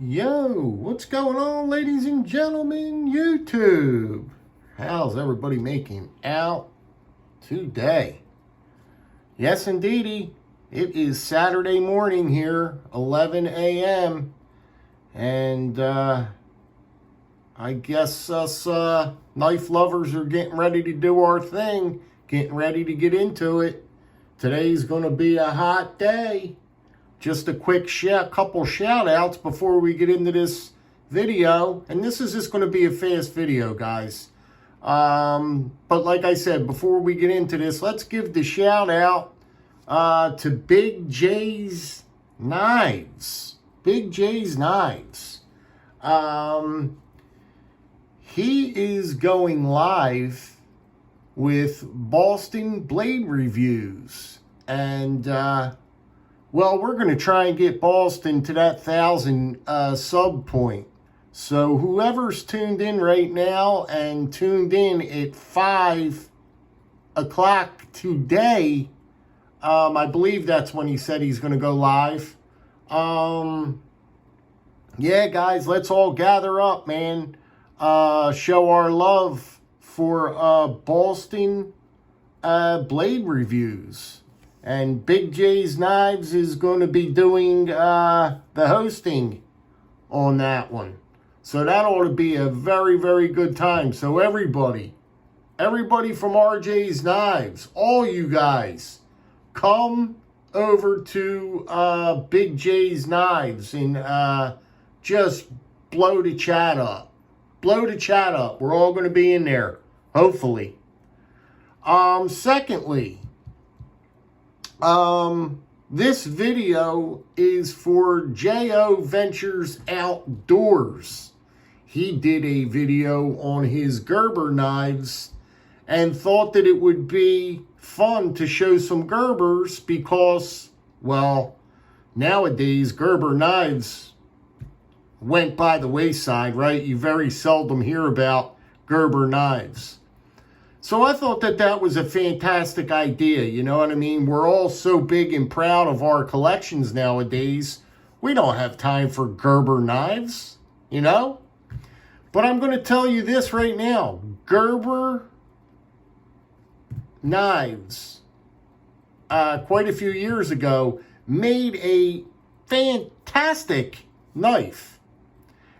Yo, what's going on, ladies and gentlemen, YouTube? How's everybody making out today? Yes, indeedy. It is Saturday morning here, 11 a.m. And I guess us knife lovers are getting ready to do our thing, getting ready to get into it. Today's going to be a hot day. Just a quick couple shout outs before we get into this video. And this is just going to be a fast video, guys. But like I said, before we get into this, let's give the shout out to Big J's Knives. Big J's Knives. He is going live with Boston Blade Reviews. And, well, we're going to try and get Boston to that 1,000 sub point. So whoever's tuned in right now and tuned in at 5 o'clock today, I believe that's when he said he's going to go live. Yeah, guys, let's all gather up, man. Show our love for Boston Blade Reviews. And Big J's Knives is going to be doing the hosting on that one. So that ought to be a very, very good time. So everybody from RJ's Knives, all you guys, come over to Big J's Knives and just blow the chat up. Blow the chat up. We're all going to be in there, hopefully. Secondly, this video is for J.O. Ventures Outdoors. He did a video on his Gerber knives and thought that it would be fun to show some Gerbers because, well, nowadays Gerber knives went by the wayside, right? You very seldom hear about Gerber knives. So I thought that that was a fantastic idea, you know what I mean? We're all so big and proud of our collections nowadays. We don't have time for Gerber knives, you know? But I'm going to tell you this right now. Gerber knives, quite a few years ago, made a fantastic knife.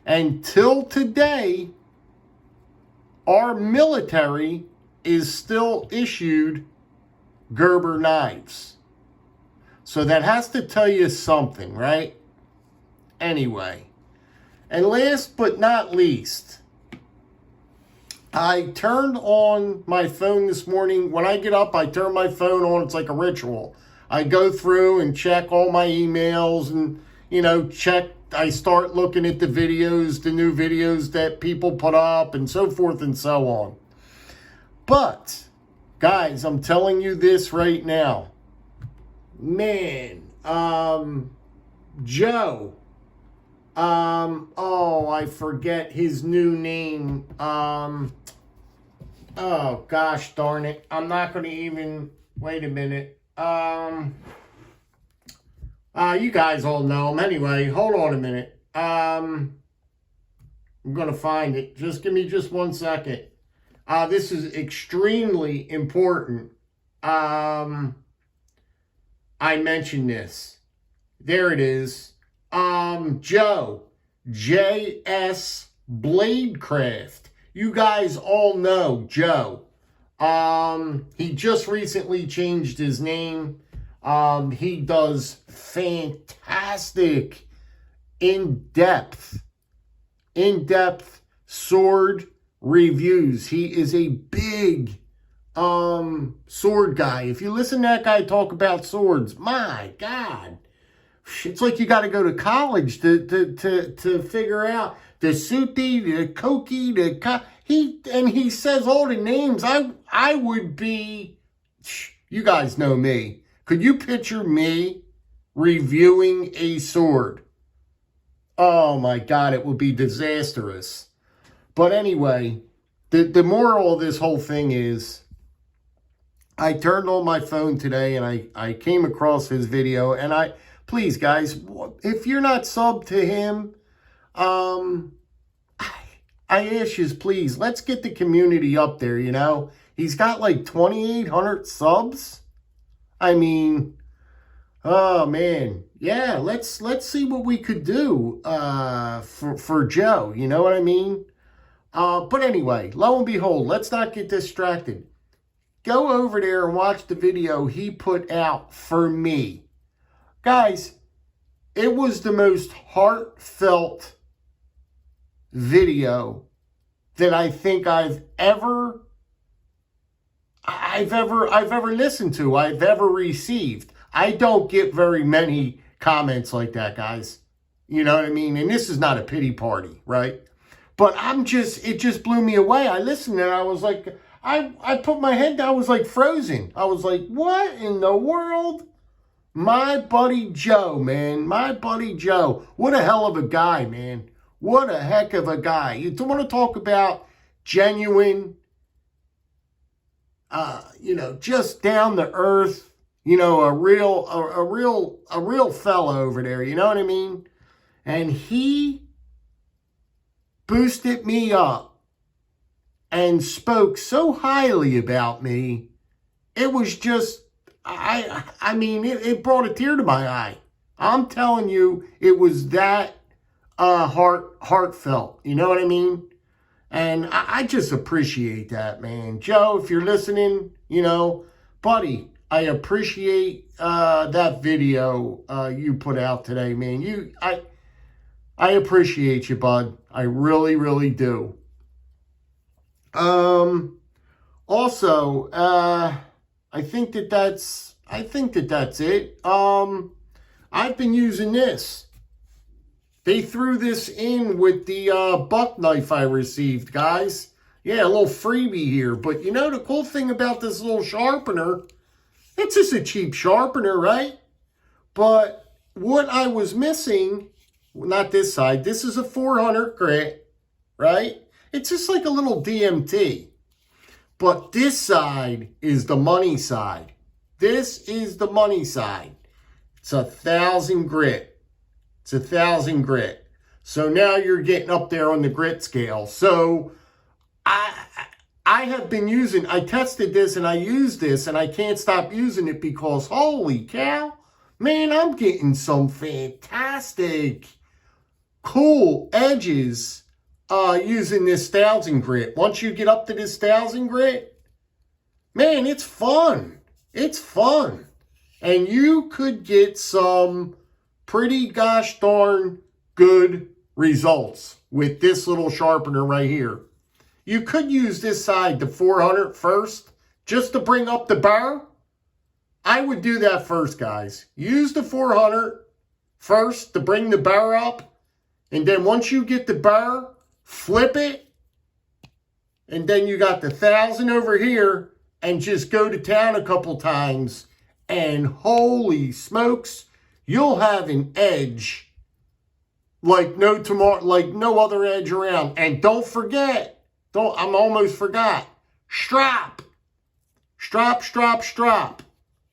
Until today, our military is still issued Gerber knives. So that has to tell you something, right? Anyway. And last but not least, I turned on my phone this morning. When I get up, I turn my phone on. It's like a ritual. I go through and check all my emails and, you know, I start looking at the videos, the new videos that people put up and so forth and so on. But, guys, I'm telling you this right now. Man, Joe, oh, I forget his new name. Oh, gosh darn it. I'm not going to even, wait a minute. You guys all know him. Anyway, hold on a minute. I'm going to find it. Just give me just 1 second. This is extremely important. I mentioned this. There it is. Joe, J.S. Bladecraft. You guys all know Joe. He just recently changed his name. He does fantastic, in-depth sword reviews. He is a big sword guy. If you listen to that guy talk about swords, my God, it's like you got to go to college to figure out the Suti, the Koki, he says all the names. I would be, you guys know me. Could you picture me reviewing a sword? Oh my God, it would be disastrous. But anyway, the moral of this whole thing is, I turned on my phone today and I came across his video. And please guys, if you're not subbed to him, Um, I ask you, please, let's get the community up there, you know. He's got like 2,800 subs. I mean, oh man. Yeah, let's see what we could do for Joe, you know what I mean? But anyway, lo and behold, let's not get distracted. Go over there and watch the video he put out for me. Guys, it was the most heartfelt video that I think I've ever listened to, I've ever received. I don't get very many comments like that, guys. You know what I mean? And this is not a pity party, right? But it just blew me away. I listened and I was like, I put my head down, I was like frozen. I was like, what in the world? My buddy Joe, man. My buddy Joe. What a hell of a guy, man. What a heck of a guy. You want to talk about genuine, just down to earth, a real fella over there, you know what I mean? And he boosted me up and spoke so highly about me. It was just, it brought a tear to my eye. I'm telling you, it was that heartfelt. You know what I mean? And I just appreciate that, man. Joe, if you're listening, buddy, I appreciate that video you put out today, man. I appreciate you, bud. I really, really do. Also, I think that's it. I've been using this. They threw this in with the buck knife I received, guys. Yeah, a little freebie here. But the cool thing about this little sharpener, it's just a cheap sharpener, right? But what I was missing, not this side, this is a 400 grit, right? It's just like a little DMT. But this side is the money side. This is the money side. It's 1,000 grit. It's 1,000 grit. So now you're getting up there on the grit scale. So I have been using, I tested this and I used this and I can't stop using it because holy cow, man, I'm getting some fantastic, cool edges using this 1,000 grit. Once you get up to this 1,000 grit, man, it's fun. It's fun. And you could get some pretty gosh darn good results with this little sharpener right here. You could use this side, the 400 first, just to bring up the bar. I would do that first, guys. Use the 400 first to bring the bar up. And then once you get the bar, flip it. And then you got the 1,000 over here and just go to town a couple times. And holy smokes, you'll have an edge like no other edge around. And don't forget, I'm almost forgot. Strap.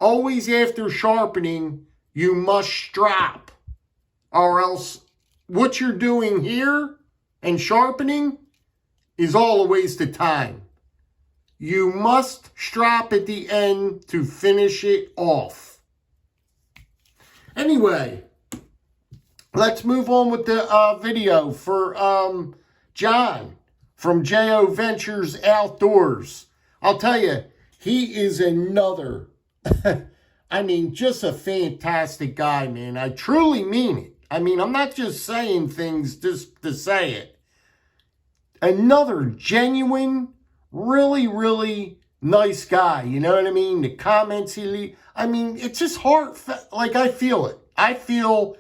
Always after sharpening, you must strap. Or else what you're doing here and sharpening is all a waste of time. You must strap at the end to finish it off. Anyway, let's move on with the video for John from J.O. Ventures Outdoors. I'll tell you, he is another, just a fantastic guy, man. I truly mean it. I'm not just saying things just to say it. Another genuine, really, really nice guy. You know what I mean? The comments he leaves. It's just heartfelt. Like, I feel it. I feel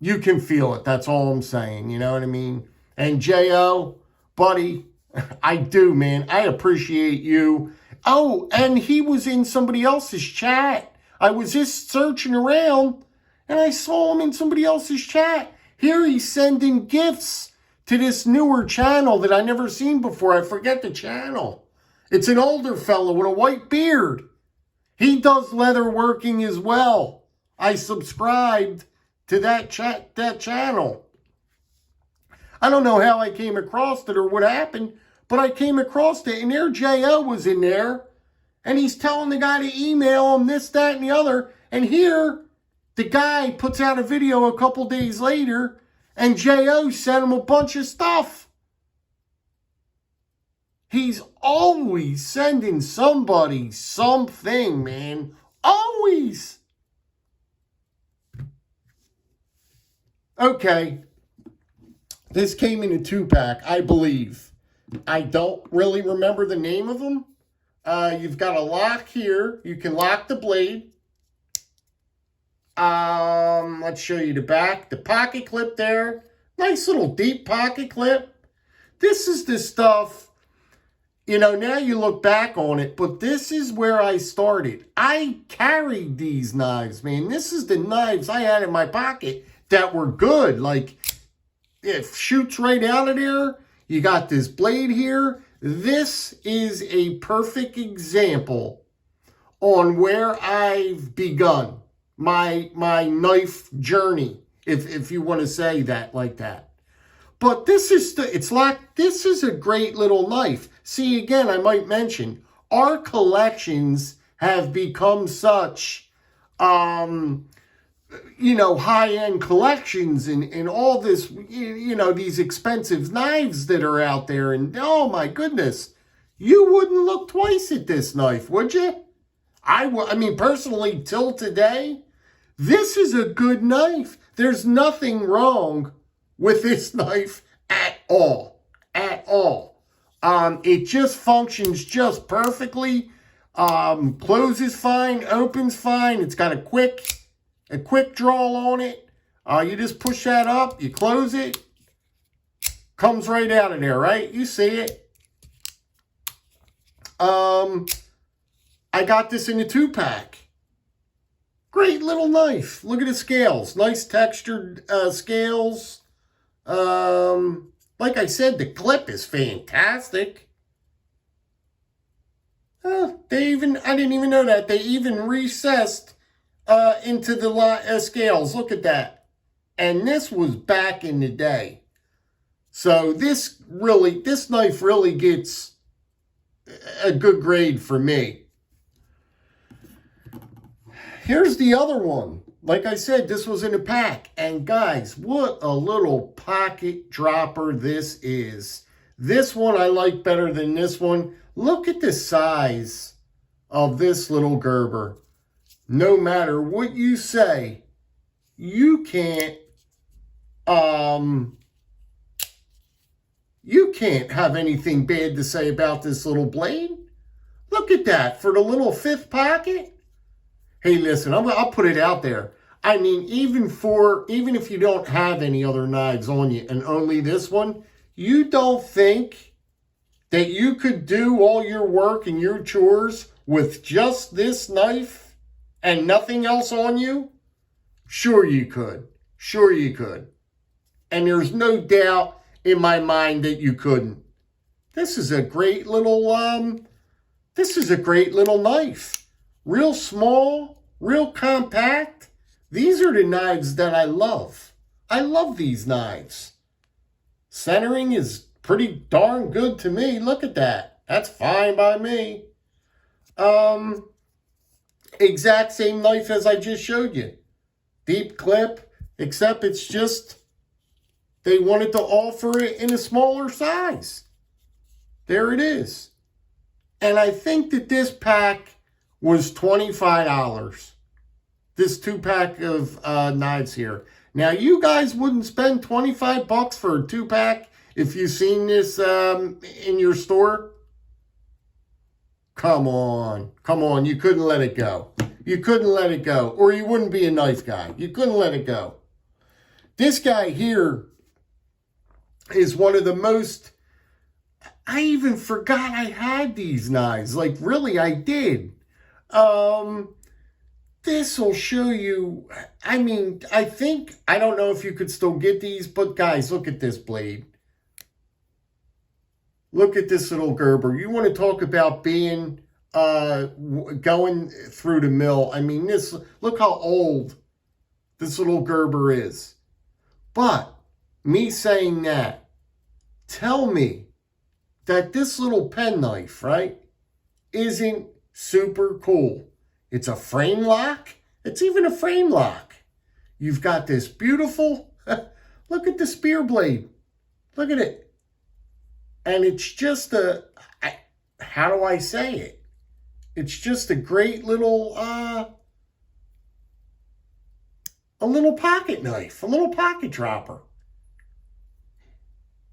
you can feel it. That's all I'm saying. You know what I mean? And J.O., buddy, I do, man. I appreciate you. Oh, and he was in somebody else's chat. I was just searching around, and I saw him in somebody else's chat. Here he's sending gifts to this newer channel that I never seen before. I forget the channel. It's an older fellow with a white beard. He does leather working as well. I subscribed to that channel. I don't know how I came across it or what happened, but I came across it, and there J.O. was in there, and he's telling the guy to email him this, that, and the other. And here, the guy puts out a video a couple days later, and J.O. sent him a bunch of stuff. He's always sending somebody something, man. Always. Okay. This came in a 2-pack, I believe. I don't really remember the name of them. You've got a lock here. You can lock the blade. Let's show you the back. The pocket clip there. Nice little deep pocket clip. This is the stuff, you know, now you look back on it, but this is where I started. I carried these knives, man. This is the knives I had in my pocket that were good. Like, it shoots right out of there. You got this blade here. This is a perfect example on where I've begun my knife journey, if you want to say that like that. But this is this is a great little knife. See, again, I might mention, our collections have become such, you know, high-end collections and all this, you know, these expensive knives that are out there. And, oh, my goodness, you wouldn't look twice at this knife, would you? I mean, personally, till today, this is a good knife. There's nothing wrong with this knife at all. At all. It just functions just perfectly. Closes fine, opens fine. It's got a quick draw on it. You just push that up, you close it, comes right out of there, right? You see it. I got this in a 2-pack. Great little knife. Look at the scales. Nice textured scales. Like I said, the clip is fantastic. I didn't even know that. They even recessed into the scales. Look at that. And this was back in the day. So this knife really gets a good grade for me. Here's the other one. Like I said, this was in a pack. And guys, what a little pocket dropper this is. This one I like better than this one. Look at the size of this little Gerber. No matter what you say, you can't have anything bad to say about this little blade. Look at that, for the little 5th pocket. Hey, listen, I'll put it out there. I mean, even if you don't have any other knives on you and only this one, you don't think that you could do all your work and your chores with just this knife and nothing else on you? Sure you could. Sure you could. And there's no doubt in my mind that you couldn't. This is a great little knife. Real small, real compact. These are the knives that I love. I love these knives. Centering is pretty darn good to me. Look at that. That's fine by me. Exact same knife as I just showed you. Deep clip, except it's just they wanted to offer it in a smaller size. There it is. And I think that this pack was $25. This 2-pack of knives here. Now, you guys wouldn't spend $25 for a 2-pack if you've seen this in your store? Come on. Come on. You couldn't let it go. You couldn't let it go. Or you wouldn't be a knife guy. You couldn't let it go. This guy here is one of the most... I even forgot I had these knives. Like, really, I did. This will show you, I mean, I don't know if you could still get these, but guys, look at this blade. Look at this little Gerber. You want to talk about being, going through the mill. I mean, look how old this little Gerber is. But, me saying that, tell me that this little penknife, right, isn't super cool. It's a frame lock. It's even a frame lock. You've got this beautiful, look at the spear blade. Look at it. And it's just how do I say it? It's just a great little, a little pocket knife, a little pocket dropper.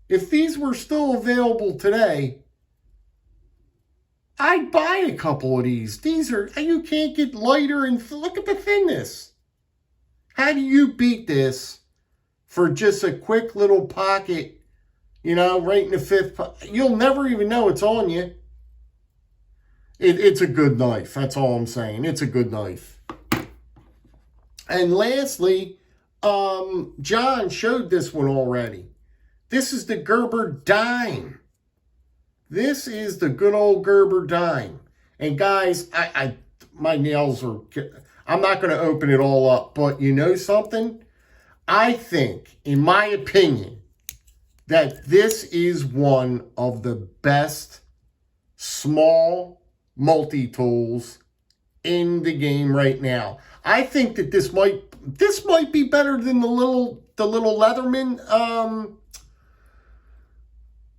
If these were still available today, I'd buy a couple of these. These are, you can't get lighter, and look at the thinness. How do you beat this for just a quick little pocket, right in the fifth? You'll never even know it's on you. It's a good knife. That's all I'm saying. It's a good knife. And lastly, John showed this one already. This is the Gerber dime. This is the good old Gerber dime. And guys, my nails are, I'm not going to open it all up, but you know something? I think, in my opinion, that this is one of the best small multi-tools in the game right now. I think that this might be better than the little Leatherman,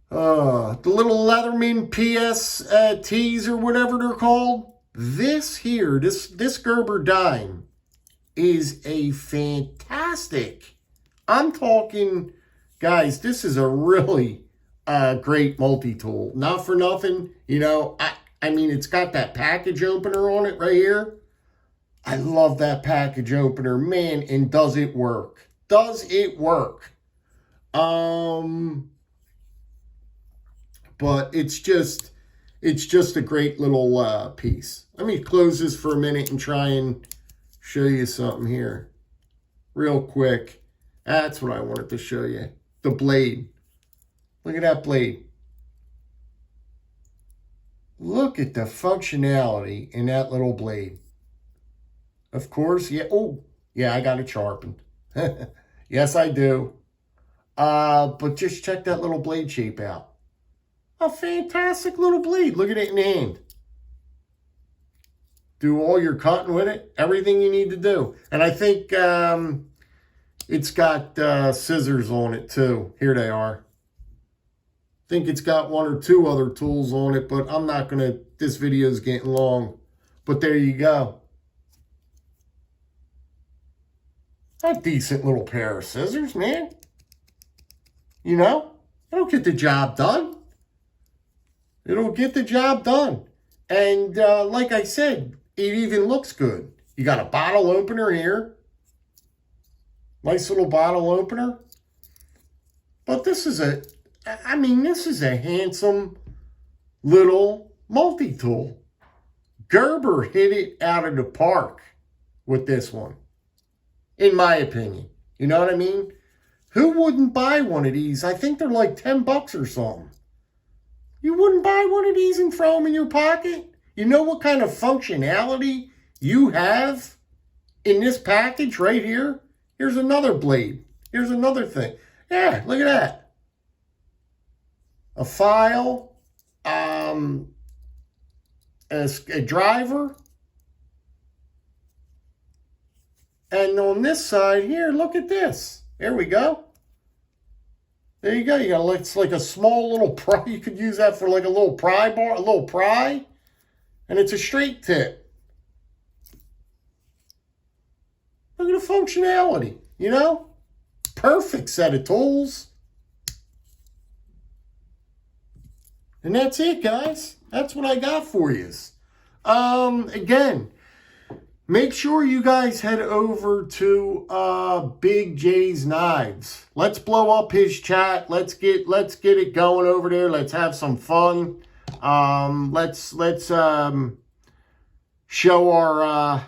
the little Leatherman PSTs or whatever they're called. This here, this Gerber dime is a fantastic. I'm talking, guys, this is a really great multi-tool. Not for nothing, I mean, it's got that package opener on it right here. I love that package opener, man, and does it work? Does it work? But it's just a great little piece. Let me close this for a minute and try and show you something here real quick. That's what I wanted to show you. The blade. Look at that blade. Look at the functionality in that little blade. Of course, yeah. Oh, yeah, I got it sharpened. Yes, I do. But just check that little blade shape out. A fantastic little blade. Look at it in hand. Do all your cutting with it. Everything you need to do. And I think it's got scissors on it too. Here they are. I think it's got one or two other tools on it, but I'm not going to, this video is getting long. But there you go. A decent little pair of scissors, man. It'll get the job done. It'll get the job done. And like I said, it even looks good. You got a bottle opener here. Nice little bottle opener. But this is a handsome little multi-tool. Gerber hit it out of the park with this one, in my opinion. You know what I mean? Who wouldn't buy one of these? I think they're like $10 or something. You wouldn't buy one of these and throw them in your pocket? You know what kind of functionality you have in this package right here? Here's another blade. Here's another thing. Yeah, look at that. A file, a driver, and on this side here, look at this. There we go. There you go. You got it's like a small little pry. You could use that for like a little pry bar, a little pry, and it's a straight tip. Look at the functionality. Perfect set of tools. And that's it, guys. That's what I got for you. Again, make sure you guys head over to Big J's Knives. Let's blow up his chat. Let's get it going over there. Let's have some fun. Let's show our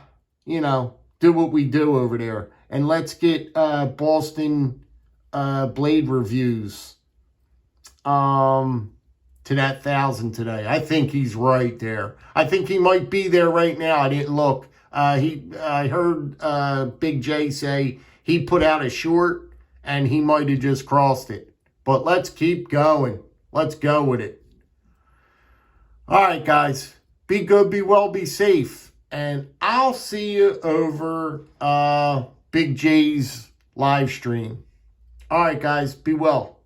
do what we do over there, and let's get Boston blade reviews. To that 1,000 today. I think he's right there. I think he might be there right now. I didn't look. I heard Big J say he put out a short and he might have just crossed it. But let's keep going. Let's go with it. All right, guys. Be good, be well, be safe. And I'll see you over Big J's live stream. All right, guys. Be well.